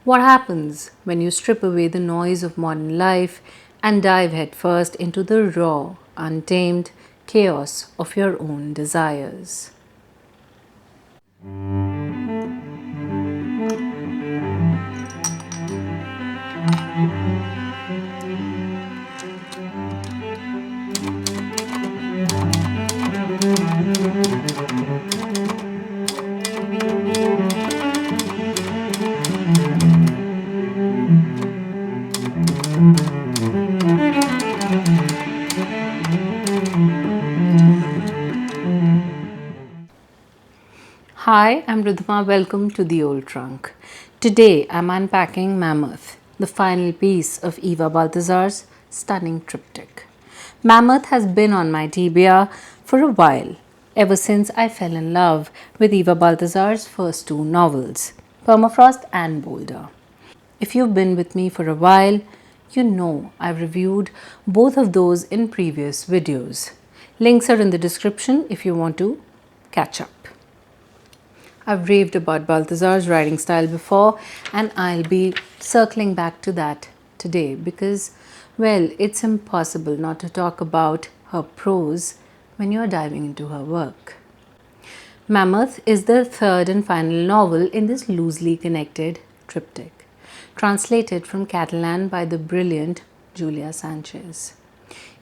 What happens when you strip away the noise of modern life and dive headfirst into the raw, untamed chaos of your own desires? Hi, I'm Ridhima. Welcome to The Old Trunk. Today I'm unpacking Mammoth, the final piece of Eva Baltasar's stunning triptych. Mammoth has been on my TBR for a while, ever since I fell in love with Eva Baltasar's first two novels, Permafrost and Boulder. If you've been with me for a while, you know I've reviewed both of those in previous videos. Links are in the description if you want to catch up. I've raved about Baltasar's writing style before, and I'll be circling back to that today because, well, it's impossible not to talk about her prose when you're diving into her work. Mammoth is the third and final novel in this loosely connected triptych, translated from Catalan by the brilliant Julia Sanches.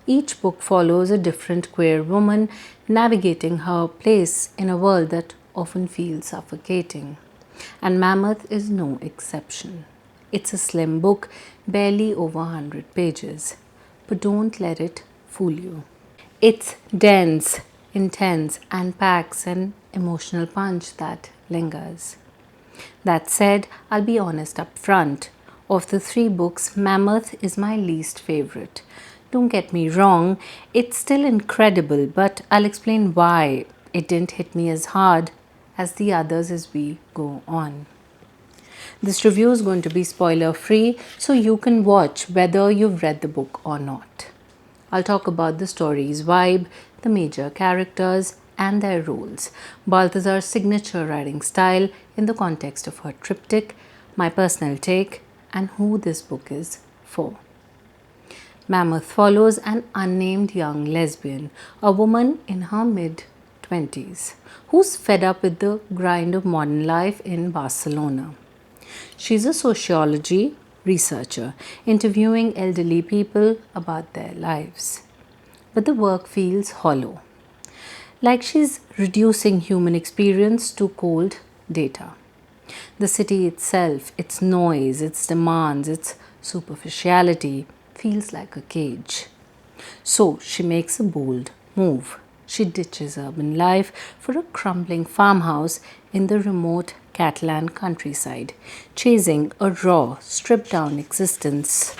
Each book follows a different queer woman navigating her place in a world that often feels suffocating. And Mammoth is no exception. It's a slim book, barely over 100 pages. But don't let it fool you. It's dense, intense, and packs an emotional punch that lingers. That said, I'll be honest up front. Of the three books, Mammoth is my least favorite. Don't get me wrong, it's still incredible, but I'll explain why it didn't hit me as hard as the others as we go on. This review is going to be spoiler free, so you can watch whether you've read the book or not. I'll talk about the story's vibe, the major characters, and their roles, Baltasar's signature writing style in the context of her triptych, my personal take, and who this book is for. Mammoth follows an unnamed young lesbian, a woman in her mid-20s, who's fed up with the grind of modern life in Barcelona. She's a sociology researcher, interviewing elderly people about their lives. But the work feels hollow, like she's reducing human experience to cold data. The city itself, its noise, its demands, its superficiality feels like a cage. So she makes a bold move. She ditches urban life for a crumbling farmhouse in the remote Catalan countryside, chasing a raw, stripped down existence.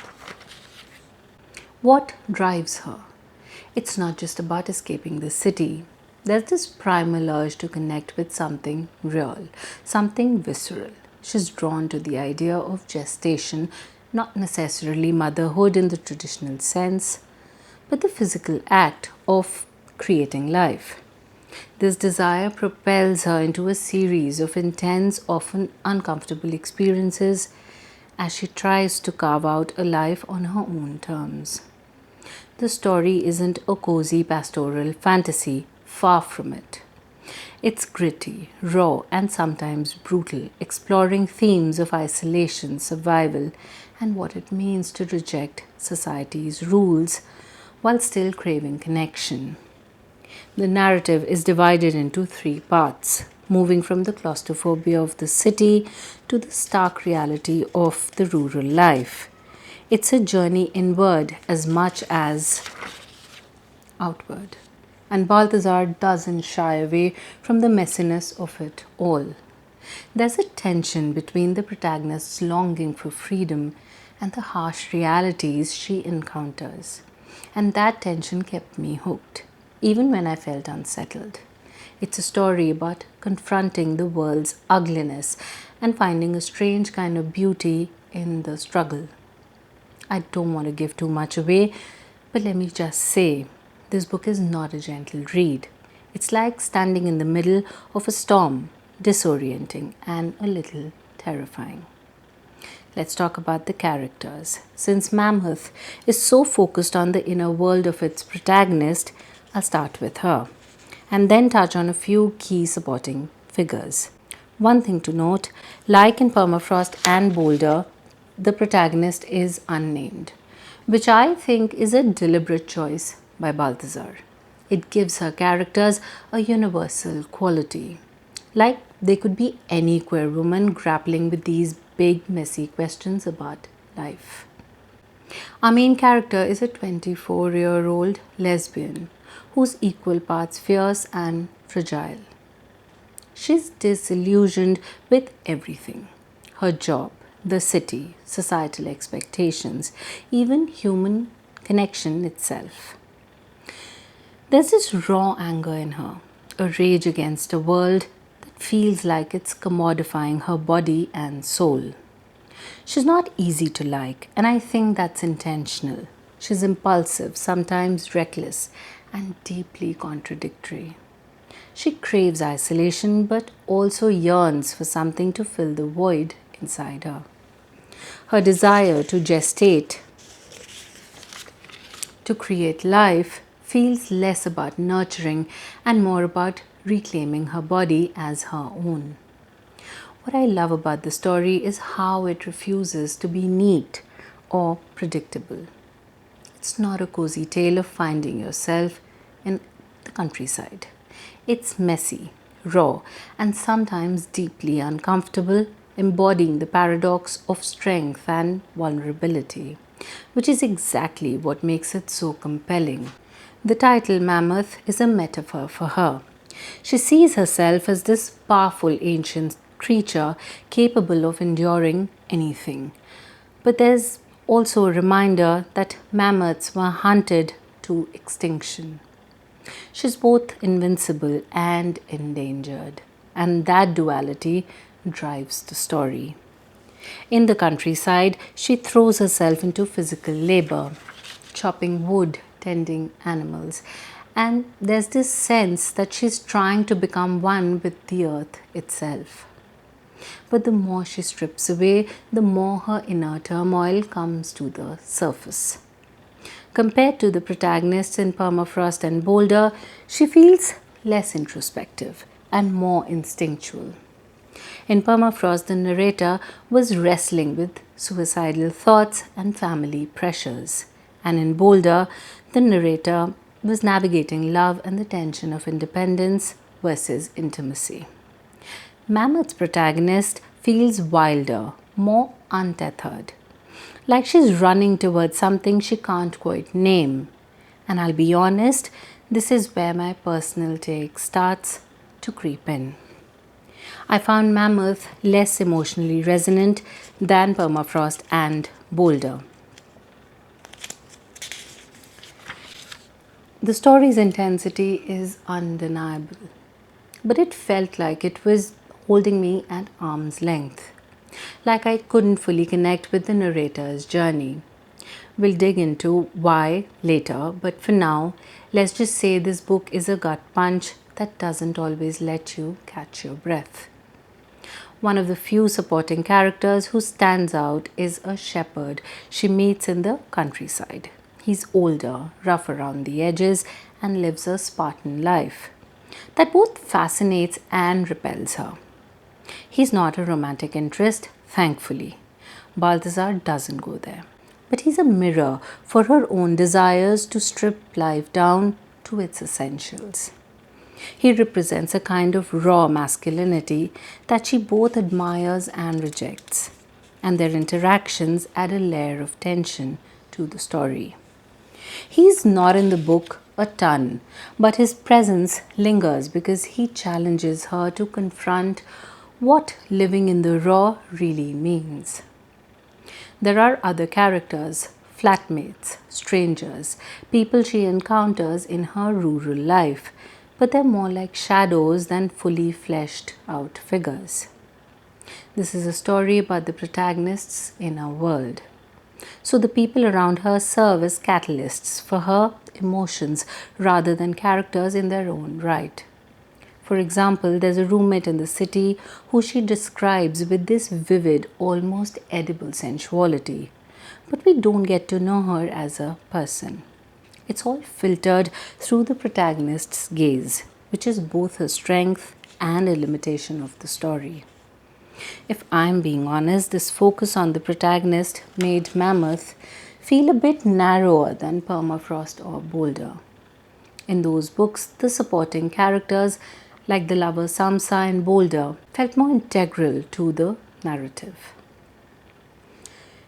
What drives her? It's not just about escaping the city. There's this primal urge to connect with something real, something visceral. She's drawn to the idea of gestation, not necessarily motherhood in the traditional sense, but the physical act of creating life. This desire propels her into a series of intense, often uncomfortable experiences as she tries to carve out a life on her own terms. The story isn't a cozy pastoral fantasy, far from it. It's gritty, raw, and sometimes brutal, exploring themes of isolation, survival, and what it means to reject society's rules while still craving connection. The narrative is divided into three parts, moving from the claustrophobia of the city to the stark reality of the rural life. It's a journey inward as much as outward. And Baltasar doesn't shy away from the messiness of it all. There's a tension between the protagonist's longing for freedom and the harsh realities she encounters. And that tension kept me hooked, even when I felt unsettled. It's a story about confronting the world's ugliness and finding a strange kind of beauty in the struggle. I don't want to give too much away, but let me just say, this book is not a gentle read. It's like standing in the middle of a storm, disorienting and a little terrifying. Let's talk about the characters. Since Mammoth is so focused on the inner world of its protagonist, I'll start with her and then touch on a few key supporting figures. One thing to note, like in Permafrost and Boulder, the protagonist is unnamed, which I think is a deliberate choice by Baltasar. It gives her characters a universal quality. Like they could be any queer woman grappling with these big, messy questions about life. Our main character is a 24-year-old lesbian who's equal parts fierce and fragile. She's disillusioned with everything: her job, the city, societal expectations, even human connection itself. There's this raw anger in her, a rage against a world that feels like it's commodifying her body and soul. She's not easy to like, and I think that's intentional. She's impulsive, sometimes reckless, and deeply contradictory. She craves isolation but also yearns for something to fill the void inside her. Her desire to gestate, to create life, feels less about nurturing and more about reclaiming her body as her own. What I love about the story is how it refuses to be neat or predictable. It's not a cozy tale of finding yourself in the countryside. It's messy, raw, and sometimes deeply uncomfortable, embodying the paradox of strength and vulnerability, which is exactly what makes it so compelling. The title Mammoth is a metaphor for her. She sees herself as this powerful ancient creature capable of enduring anything. But there's also a reminder that mammoths were hunted to extinction. She's both invincible and endangered, and that duality drives the story. In the countryside, she throws herself into physical labor, chopping wood, tending animals, and there's this sense that she's trying to become one with the earth itself. But the more she strips away, the more her inner turmoil comes to the surface. Compared to the protagonists in Permafrost and Boulder, she feels less introspective and more instinctual. In Permafrost, the narrator was wrestling with suicidal thoughts and family pressures. And in Boulder, the narrator was navigating love and the tension of independence versus intimacy. Mammoth's protagonist feels wilder, more untethered, like she's running towards something she can't quite name. And I'll be honest, this is where my personal take starts to creep in. I found Mammoth less emotionally resonant than Permafrost and Boulder. The story's intensity is undeniable, but it felt like it was holding me at arm's length, like I couldn't fully connect with the narrator's journey. We'll dig into why later, but for now, let's just say this book is a gut punch that doesn't always let you catch your breath. One of the few supporting characters who stands out is a shepherd she meets in the countryside. He's older, rough around the edges, and lives a Spartan life that both fascinates and repels her. He's not a romantic interest, thankfully. Balthazar doesn't go there. But he's a mirror for her own desires to strip life down to its essentials. He represents a kind of raw masculinity that she both admires and rejects, and their interactions add a layer of tension to the story. He's not in the book a ton, but his presence lingers because he challenges her to confront what living in the raw really means. There are other characters, flatmates, strangers, people she encounters in her rural life, but they're more like shadows than fully fleshed out figures. This is a story about the protagonist's inner world. So the people around her serve as catalysts for her emotions rather than characters in their own right. For example, there's a roommate in the city who she describes with this vivid, almost edible sensuality. But we don't get to know her as a person. It's all filtered through the protagonist's gaze, which is both a strength and a limitation of the story. If I'm being honest, this focus on the protagonist made Mammoth feel a bit narrower than Permafrost or Boulder. In those books, the supporting characters, like the lover Samsa and Boulder, felt more integral to the narrative.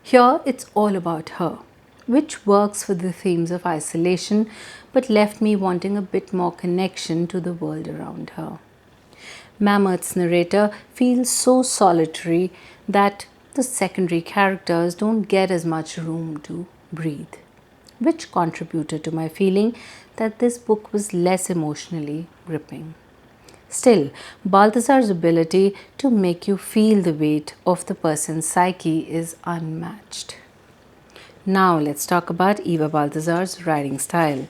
Here, it's all about her, which works for the themes of isolation but left me wanting a bit more connection to the world around her. Mammoth's narrator feels so solitary that the secondary characters don't get as much room to breathe, which contributed to my feeling that this book was less emotionally gripping. Still, Baltasar's ability to make you feel the weight of the person's psyche is unmatched. Now let's talk about Eva Baltasar's writing style,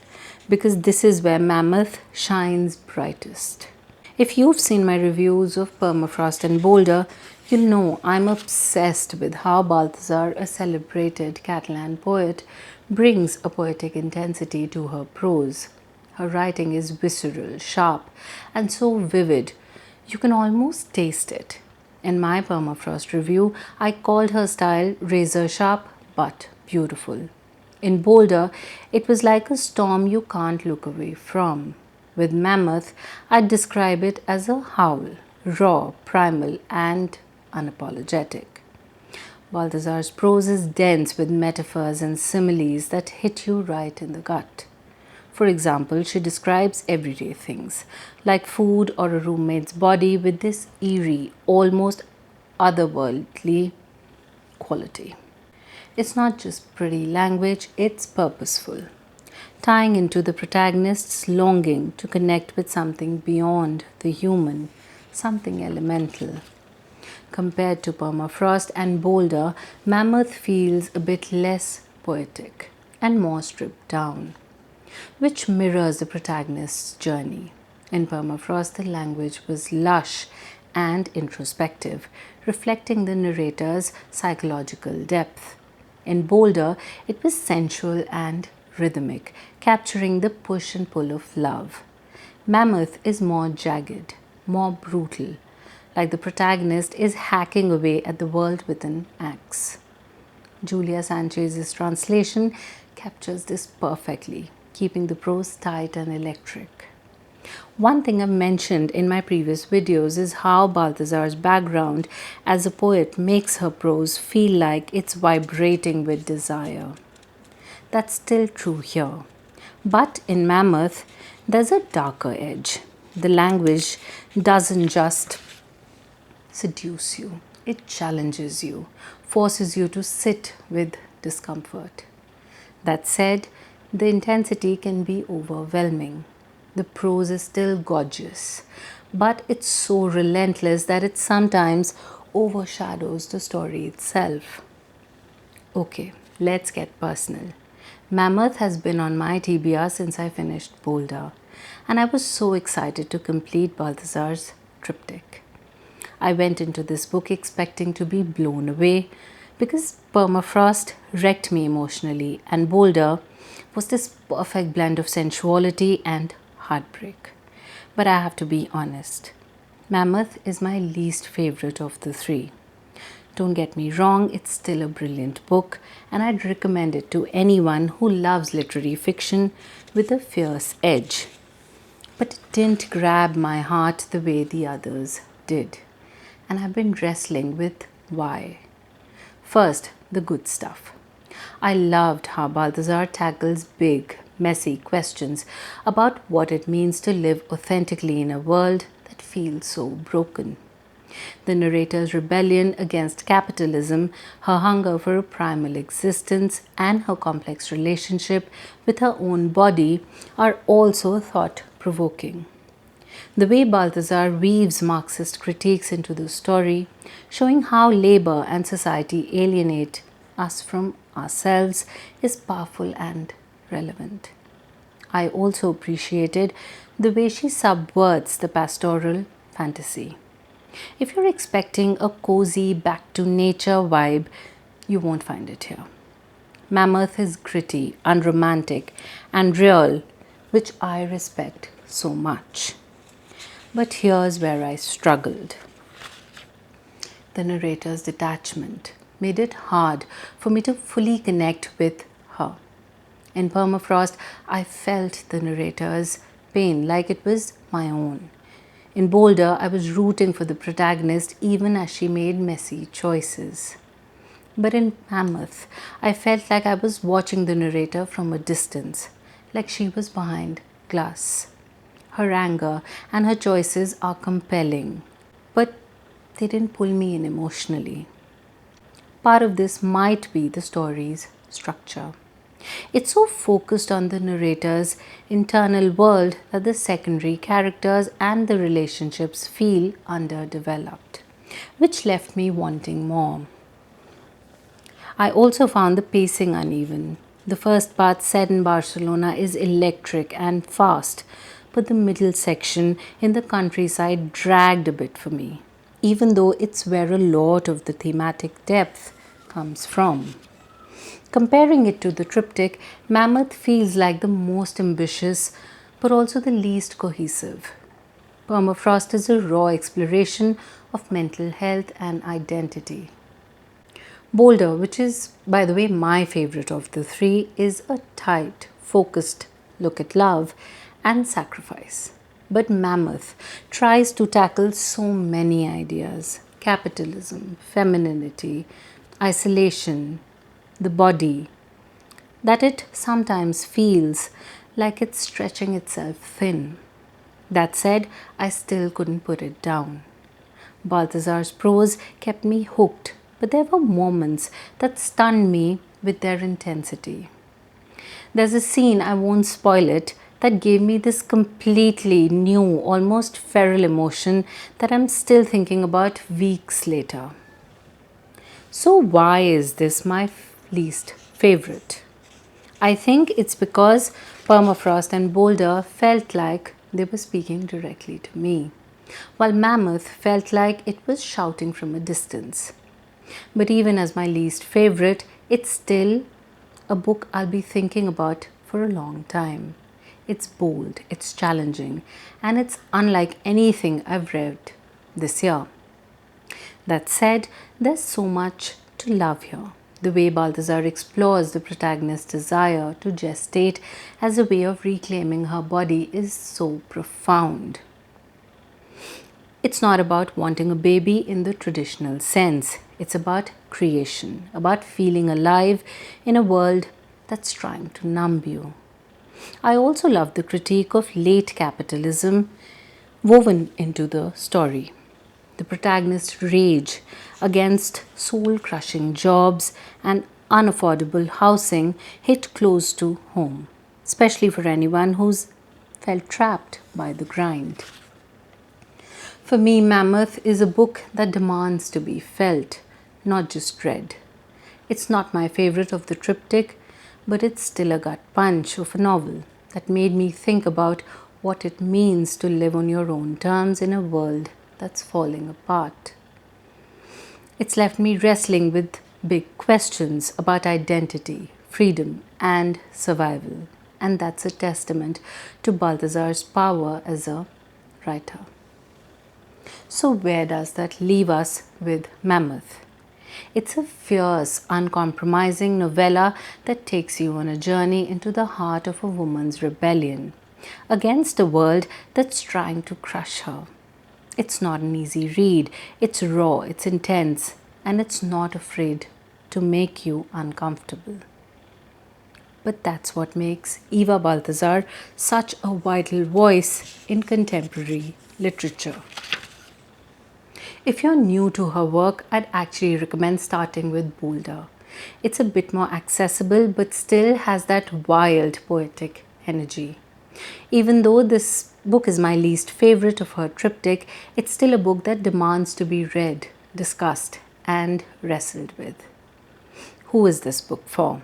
because this is where Mammoth shines brightest. If you've seen my reviews of Permafrost and Boulder, you know I'm obsessed with how Baltasar, a celebrated Catalan poet, brings a poetic intensity to her prose. Her writing is visceral, sharp, and so vivid, you can almost taste it. In my Permafrost review, I called her style razor sharp but beautiful. In Boulder, it was like a storm you can't look away from. With Mammoth, I'd describe it as a howl, raw, primal, and unapologetic. Baltasar's prose is dense with metaphors and similes that hit you right in the gut. For example, she describes everyday things, like food or a roommate's body, with this eerie, almost otherworldly quality. It's not just pretty language, it's purposeful, tying into the protagonist's longing to connect with something beyond the human, something elemental. Compared to Permafrost and Boulder, Mammoth feels a bit less poetic and more stripped down, which mirrors the protagonist's journey. In Permafrost, the language was lush and introspective, reflecting the narrator's psychological depth. In Boulder, it was sensual and rhythmic, capturing the push and pull of love. Mammoth is more jagged, more brutal, like the protagonist is hacking away at the world with an axe. Julia Sanches' translation captures this perfectly, keeping the prose tight and electric. One thing I've mentioned in my previous videos is how Baltasar's background as a poet makes her prose feel like it's vibrating with desire. That's still true here. But in Mammoth, there's a darker edge. The language doesn't just seduce you, it challenges you, forces you to sit with discomfort. That said, the intensity can be overwhelming. The prose is still gorgeous, but it's so relentless that it sometimes overshadows the story itself. Okay, let's get personal. Mammoth has been on my TBR since I finished Boulder, and I was so excited to complete Baltasar's triptych. I went into this book expecting to be blown away because Permafrost wrecked me emotionally, and Boulder was this perfect blend of sensuality and heartbreak. But I have to be honest, Mammoth is my least favorite of the three. Don't get me wrong, it's still a brilliant book, and I'd recommend it to anyone who loves literary fiction with a fierce edge. But it didn't grab my heart the way the others did, and I've been wrestling with why. First, the good stuff. I loved how Baltasar tackles big, messy questions about what it means to live authentically in a world that feels so broken. The narrator's rebellion against capitalism, her hunger for a primal existence, and her complex relationship with her own body are also thought-provoking. The way Baltasar weaves Marxist critiques into the story, showing how labor and society alienate us from ourselves, is powerful and relevant. I also appreciated the way she subverts the pastoral fantasy. If you're expecting a cozy back to nature vibe, you won't find it here. Mammoth is gritty, unromantic, and real, which I respect so much. But here's where I struggled. The narrator's detachment made it hard for me to fully connect with her. In Permafrost, I felt the narrator's pain like it was my own. In Boulder, I was rooting for the protagonist even as she made messy choices. But in Mammoth, I felt like I was watching the narrator from a distance, like she was behind glass. Her anger and her choices are compelling, but they didn't pull me in emotionally. Part of this might be the story's structure. It's so focused on the narrator's internal world that the secondary characters and the relationships feel underdeveloped, which left me wanting more. I also found the pacing uneven. The first part, set in Barcelona, is electric and fast, but the middle section in the countryside dragged a bit for me, even though it's where a lot of the thematic depth comes from. Comparing it to the triptych, Mammoth feels like the most ambitious but also the least cohesive. Permafrost is a raw exploration of mental health and identity. Boulder, which is, by the way, my favorite of the three, is a tight, focused look at love and sacrifice. But Mammoth tries to tackle so many ideas: capitalism, femininity, isolation, the body, that it sometimes feels like it's stretching itself thin. That said, I still couldn't put it down. Baltasar's prose kept me hooked, but there were moments that stunned me with their intensity. There's a scene, I won't spoil it, that gave me this completely new, almost feral emotion that I'm still thinking about weeks later. So, why is this my least favorite? I think it's because Permafrost and Boulder felt like they were speaking directly to me, while Mammoth felt like it was shouting from a distance. But even as my least favorite, it's still a book I'll be thinking about for a long time. It's bold, it's challenging, and it's unlike anything I've read this year. That said, there's so much to love here. The way Baltasar explores the protagonist's desire to gestate as a way of reclaiming her body is so profound. It's not about wanting a baby in the traditional sense. It's about creation, about feeling alive in a world that's trying to numb you. I also love the critique of late capitalism woven into the story. The protagonist's rage against soul crushing jobs and unaffordable housing hit close to home, especially for anyone who's felt trapped by the grind. For me, Mammoth is a book that demands to be felt, not just read. It's not my favorite of the triptych, but it's still a gut punch of a novel that made me think about what it means to live on your own terms in a world that's falling apart. It's left me wrestling with big questions about identity, freedom, and survival. And that's a testament to Baltasar's power as a writer. So, where does that leave us with Mammoth? It's a fierce, uncompromising novella that takes you on a journey into the heart of a woman's rebellion against a world that's trying to crush her. It's not an easy read, it's raw, it's intense, and it's not afraid to make you uncomfortable. But that's what makes Eva Baltasar such a vital voice in contemporary literature. If you're new to her work, I'd actually recommend starting with Boulder. It's a bit more accessible but still has that wild poetic energy. Even though this book is my least favorite of her triptych, it's still a book that demands to be read, discussed, and wrestled with. Who is this book for?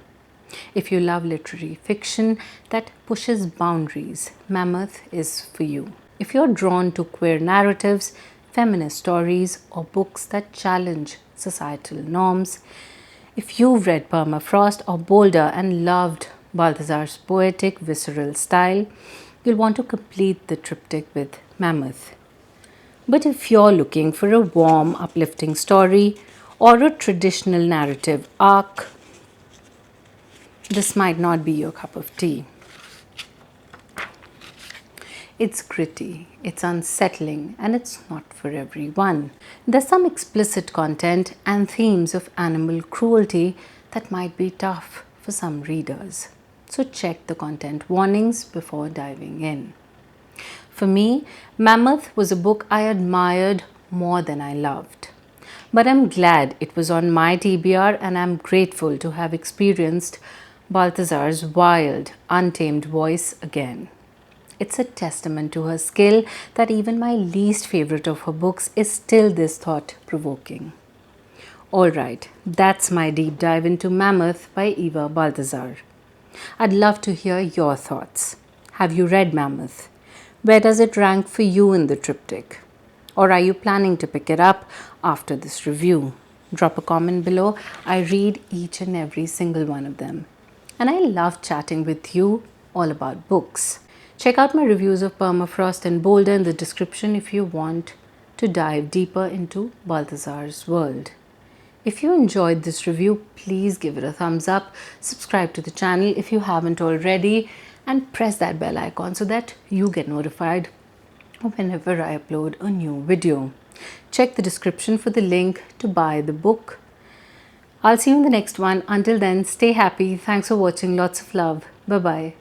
If you love literary fiction that pushes boundaries, Mammoth is for you. If you're drawn to queer narratives, feminist stories, or books that challenge societal norms, if you've read Permafrost or Boulder and loved Balthazar's poetic, visceral style, you'll want to complete the triptych with Mammoth. But if you're looking for a warm, uplifting story or a traditional narrative arc, this might not be your cup of tea. It's gritty, it's unsettling, and it's not for everyone. There's some explicit content and themes of animal cruelty that might be tough for some readers. So check the content warnings before diving in. For me, Mammoth was a book I admired more than I loved. But I'm glad it was on my TBR, and I'm grateful to have experienced Balthazar's wild, untamed voice again. It's a testament to her skill that even my least favorite of her books is still this thought-provoking. Alright, that's my deep dive into Mammoth by Eva Baltasar. I'd love to hear your thoughts. Have you read Mammoth? Where does it rank for you in the triptych? Or are you planning to pick it up after this review? Drop a comment below. I read each and every single one of them. And I love chatting with you all about books. Check out my reviews of Permafrost and Boulder in the description if you want to dive deeper into Balthazar's world. If you enjoyed this review, please give it a thumbs up, subscribe to the channel if you haven't already, and press that bell icon so that you get notified whenever I upload a new video. Check the description for the link to buy the book. I'll see you in the next one. Until then, stay happy. Thanks for watching. Lots of love. Bye-bye.